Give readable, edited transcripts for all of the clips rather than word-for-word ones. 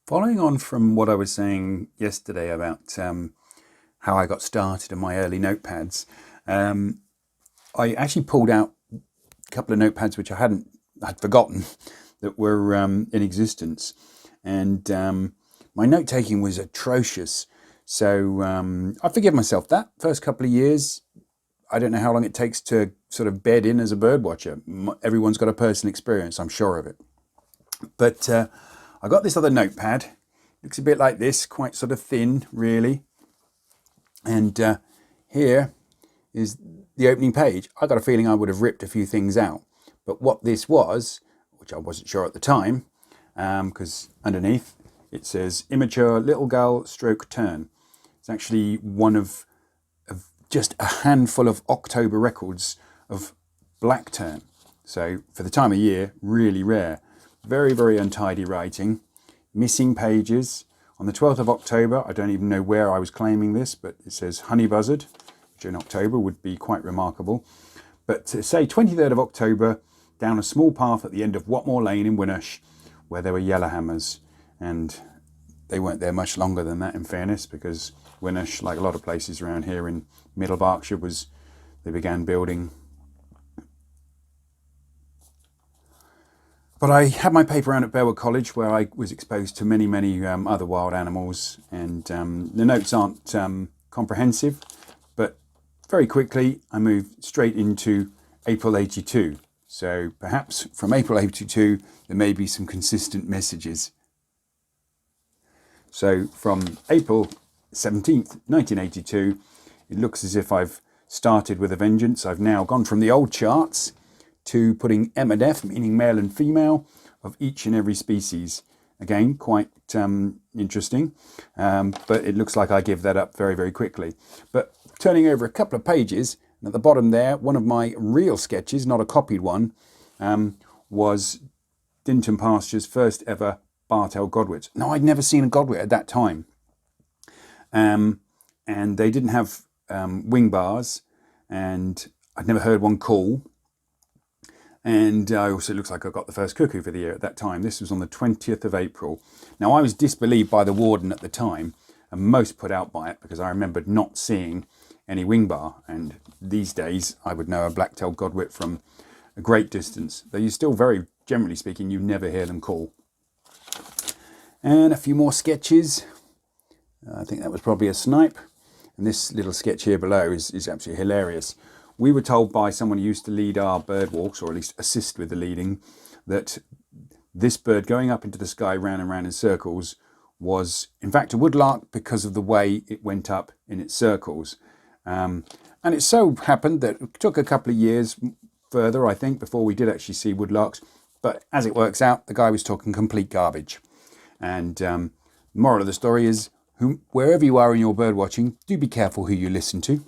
Following on from what I was saying yesterday about how I got started in my early notepads, I actually pulled out a couple of notepads which I'd forgotten that were in existence, and my note taking was atrocious. So I forgive myself that. First couple of years, I don't know how long it takes to sort of bed in as a bird watcher. Everyone's got a personal experience, I'm sure of it. But I got this other notepad. Looks a bit like this, quite sort of thin, really. And here is the opening page. I got a feeling I would have ripped a few things out. But what this was, which I wasn't sure at the time, because underneath it says immature little gull stroke tern. It's actually one of just a handful of October records of black tern. So for the time of year, really rare. Very, very untidy writing, missing pages. On the 12th of October, I don't even know where I was claiming this, but it says honey buzzard, which in October would be quite remarkable. But to say 23rd of October, down a small path at the end of Watmore Lane in Winnersh, where there were yellowhammers. And they weren't there much longer than that, in fairness, because Winnersh, like a lot of places around here in Middle Berkshire, they began building. But I had my paper round at Baird College, where I was exposed to many, many other wild animals, and the notes aren't comprehensive, but very quickly I moved straight into April 82. So perhaps from April 82 there may be some consistent messages. So from April 17th, 1982, it looks as if I've started with a vengeance. I've now gone from the old charts to putting M and F, meaning male and female, of each and every species. Again, quite interesting, but it looks like I give that up very, very quickly. But turning over a couple of pages, and at the bottom there, one of my real sketches, not a copied one, was Dinton Pasture's first ever bar-tailed Godwit. Now, I'd never seen a Godwit at that time, and they didn't have wing bars, and I'd never heard one call. And also it looks like I got the first cuckoo for the year at that time. This was on the 20th of April. Now, I was disbelieved by the warden at the time and most put out by it because I remembered not seeing any wing bar. And these days I would know a black-tailed Godwit from a great distance. Though you still, very generally speaking, you never hear them call. And a few more sketches. I think that was probably a snipe. And this little sketch here below is absolutely hilarious. We were told by someone who used to lead our bird walks, or at least assist with the leading, that this bird going up into the sky round and round in circles was in fact a woodlark because of the way it went up in its circles. And it so happened that it took a couple of years further, I think, before we did actually see woodlarks. But as it works out, the guy was talking complete garbage. And the moral of the story is, wherever you are in your bird watching, do be careful who you listen to.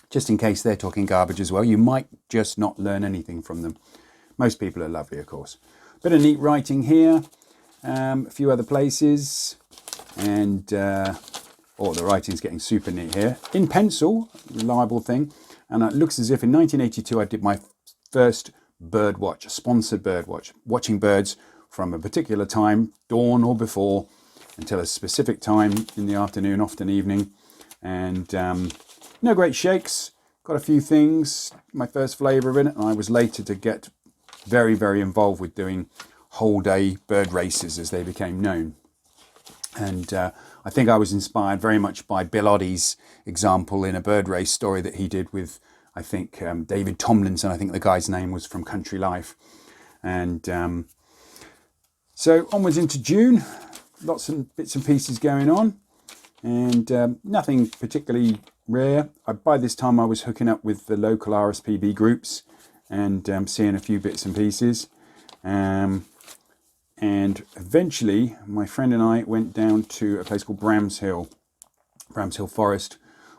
Just in case they're talking garbage as well. You might just not learn anything from them. Most people are lovely, of course. Bit of neat writing here. A few other places. And, the writing's getting super neat here. In pencil, reliable thing. And it looks as if in 1982 I did my first bird watch, a sponsored bird watch. Watching birds from a particular time, dawn or before, until a specific time in the afternoon, often evening. And no great shakes, got a few things, my first flavour in it, and I was later to get very, very involved with doing whole day bird races as they became known. And I think I was inspired very much by Bill Oddie's example in a bird race story that he did with, I think, David Tomlinson. I think the guy's name was from Country Life. And so onwards into June, lots of bits and pieces going on, and nothing particularly rare. By this time I was hooking up with the local RSPB groups and seeing a few bits and pieces. And eventually my friend and I went down to a place called Bramshill Forest,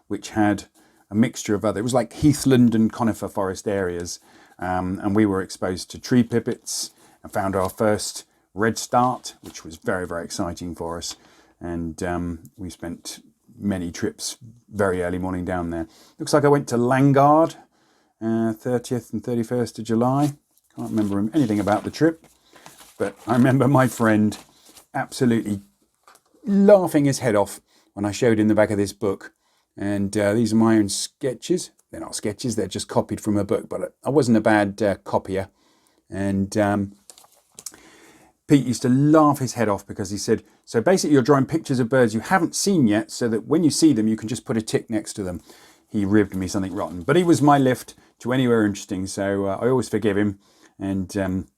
which had a mixture of it was like heathland and conifer forest areas. And we were exposed to tree pipits and found our first red start, which was very, very exciting for us. And we spent many trips very early morning down there. Looks like I went to Langard 30th and 31st of July. Can't remember anything about the trip, but I remember my friend absolutely laughing his head off when I showed him the back of this book. And these are my own sketches. They're not sketches, they're just copied from a book, but I wasn't a bad copier. And Pete used to laugh his head off because he said, so basically you're drawing pictures of birds you haven't seen yet so that when you see them you can just put a tick next to them. He ribbed me something rotten, but he was my lift to anywhere interesting, so I always forgive him, and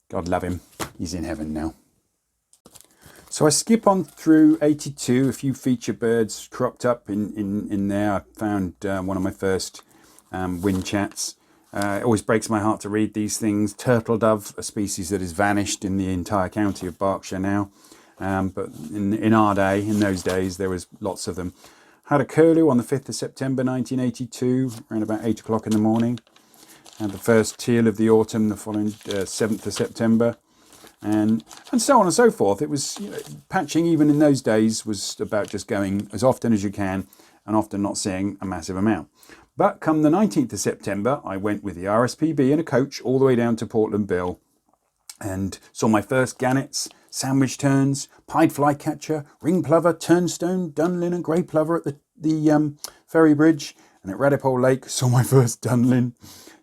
God love him, he's in heaven now. So I skip on through 82, a few feature birds cropped up in there. I found one of my first wind chats. It always breaks my heart to read these things. Turtle dove, a species that has vanished in the entire county of Berkshire now. But in our day, in those days, there was lots of them. Had a curlew on the 5th of September 1982, around about 8 o'clock in the morning. Had the first teal of the autumn the following 7th of September. And so on and so forth. It was, patching even in those days was about just going as often as you can and often not seeing a massive amount. But come the 19th of September, I went with the RSPB in a coach all the way down to Portland Bill and saw my first gannets, sandwich terns, pied flycatcher, ring plover, turnstone, dunlin and grey plover at the ferry bridge, and at Radipole Lake saw my first dunlin,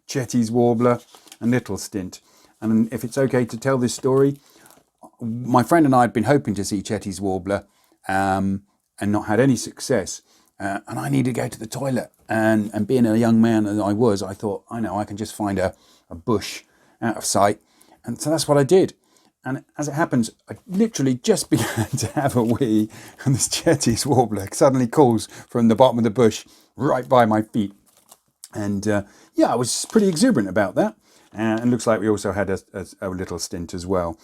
Cetti's warbler and little stint. And if it's okay to tell this story, my friend and I had been hoping to see Cetti's warbler and not had any success. And I needed to go to the toilet. And being a young man as I was, I thought, I know, I can just find a bush out of sight. And so that's what I did. And as it happens, I literally just began to have a wee, and this Cetti's warbler suddenly calls from the bottom of the bush right by my feet. And I was pretty exuberant about that. And looks like we also had a little stint as well.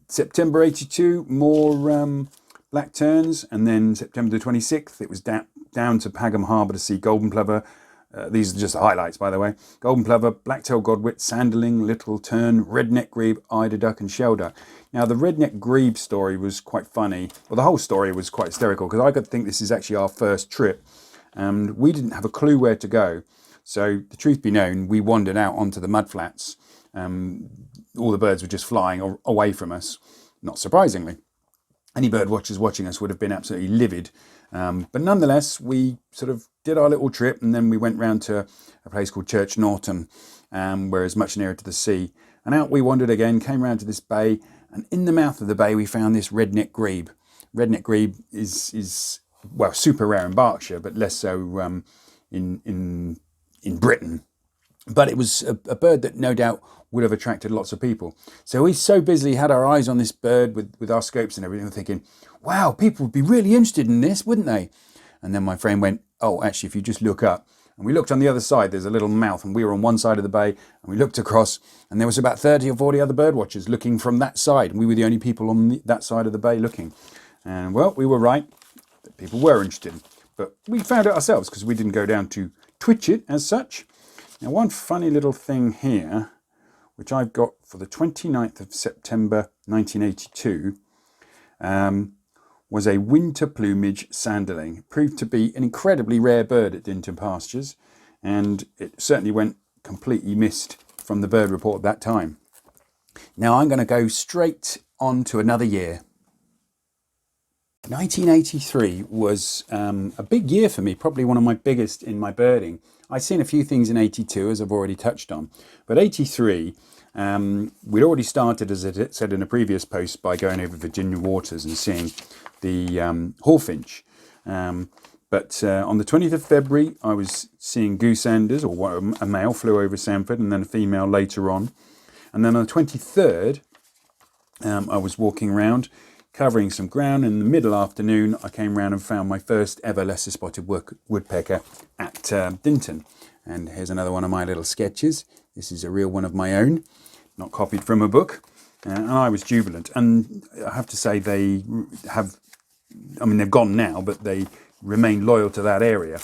September 82, more black terns. And then September the 26th, it was down to Pagham Harbour to see golden plover. These are just the highlights, by the way. Golden plover, black-tailed godwit, sanderling, little tern, red-necked grebe, eider duck and shelduck. Now, the red-necked grebe story was quite funny. Well, the whole story was quite hysterical because I could think this is actually our first trip. And we didn't have a clue where to go. So, the truth be known, we wandered out onto the mudflats. All the birds were just flying away from us, not surprisingly. Any bird watchers watching us would have been absolutely livid. But nonetheless, we sort of did our little trip, and then we went round to a place called Church Norton, where it's much nearer to the sea. And out we wandered again, came round to this bay, and in the mouth of the bay we found this red-necked grebe. Red-necked grebe is well, super rare in Berkshire, but less so in Britain. But it was a bird that no doubt would have attracted lots of people. So we so busily had our eyes on this bird with our scopes and everything, thinking, wow, people would be really interested in this, wouldn't they? And then my friend went, oh, actually, if you just look up. And we looked on the other side, there's a little mouth, and we were on one side of the bay, and we looked across, and there was about 30 or 40 other bird watchers looking from that side, and we were the only people on that side of the bay looking. And, well, we were right. People were interested. But we found it ourselves, because we didn't go down to twitch it as such. Now, one funny little thing here, which I've got for the 29th of September 1982, was a winter plumage sanderling. It proved to be an incredibly rare bird at Dinton Pastures, and it certainly went completely missed from the bird report at that time. Now I'm going to go straight on to another year. 1983 was a big year for me, probably one of my biggest in my birding. I'd seen a few things in 82, as I've already touched on, but 83, we'd already started, as I said in a previous post, by going over Virginia waters and seeing the hawfinch. But on the 20th of February, I was seeing gooseanders, or a male flew over Sanford, and then a female later on. And then on the 23rd, I was walking around, covering some ground. In the middle afternoon, I came round and found my first ever lesser spotted woodpecker at Dinton. And here's another one of my little sketches. This is a real one of my own, not copied from a book. And I was jubilant. And I have to say they've gone now, but they remain loyal to that area.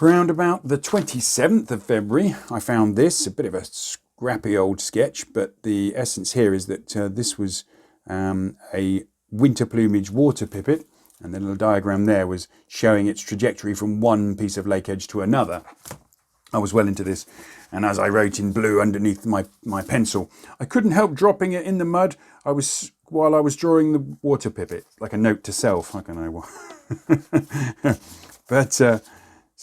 Around about the 27th of February, I found this, a bit of a scrappy old sketch, but the essence here is that this was a winter plumage water pipit, and the little diagram there was showing its trajectory from one piece of lake edge to another. I was well into this, and as I wrote in blue underneath my pencil, I couldn't help dropping it in the mud. While I was drawing the water pipit, like a note to self. I don't know what. But so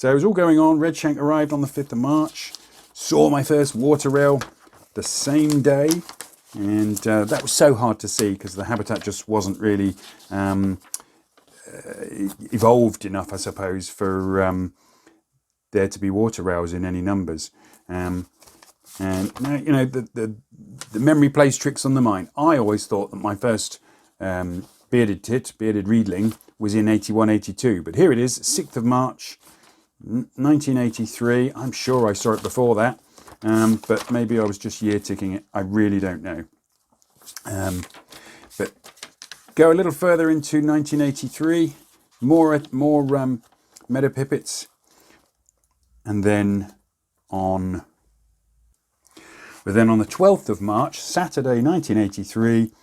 it was all going on. Redshank arrived on the 5th of March. Saw my first water rail the same day, and that was so hard to see because the habitat just wasn't really evolved enough, I suppose, for there to be water rails in any numbers. And now, you know, the memory plays tricks on the mind. I always thought that my first bearded reedling was in 81, 82. But here it is, 6th of March, 1983. I'm sure I saw it before that. But maybe I was just year ticking it. I really don't know. But go a little further into 1983. More meadow pipits. And then on the 12th of March, Saturday 1983,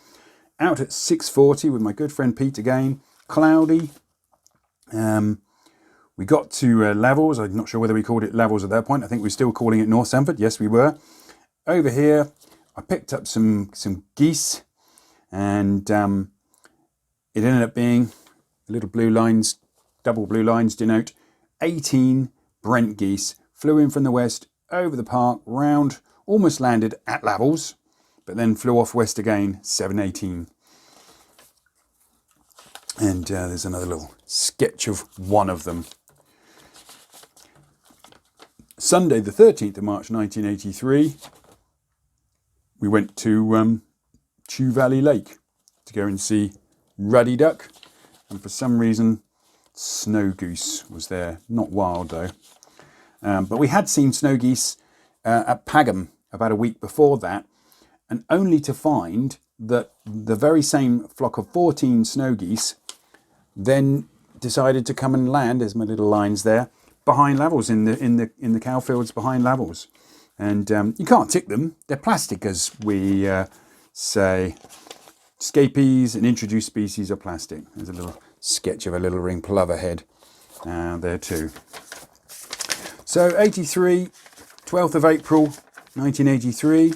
out at 6:40 with my good friend Pete again, cloudy. We got to levels. I'm not sure whether we called it levels at that point. I think we were still calling it North Sandford. Yes, we were. Over here, I picked up some geese, and it ended up being little blue lines, double blue lines denote 18 Brent geese. Flew in from the west, over the park, round, almost landed at levels, but then flew off west again, 7:18. And there's another little sketch of one of them. Sunday, the 13th of March, 1983, we went to Chew Valley Lake to go and see ruddy duck. And for some reason, snow goose was there. Not wild, though. But we had seen snow geese at Pagham about a week before that, and only to find that the very same flock of 14 snow geese then decided to come and land, there's my little lines there, behind levels in the cow fields behind levels. And you can't tick them. They're plastic, as we say. Scapies and introduced species are plastic. There's a little sketch of a little ring plover head there too. So 83, 12th of April, 1983.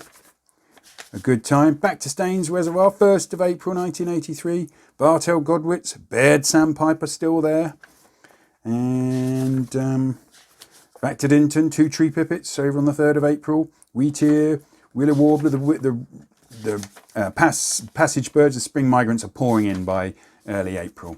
A good time. Back to Staines Reservoir, 1st of April 1983. Bartel Godwits, Baird Sandpiper still there. And back to Dinton, 2 tree pipits over on the 3rd of April. Wheat ear, willow warbler, the passage birds, the spring migrants are pouring in by early April.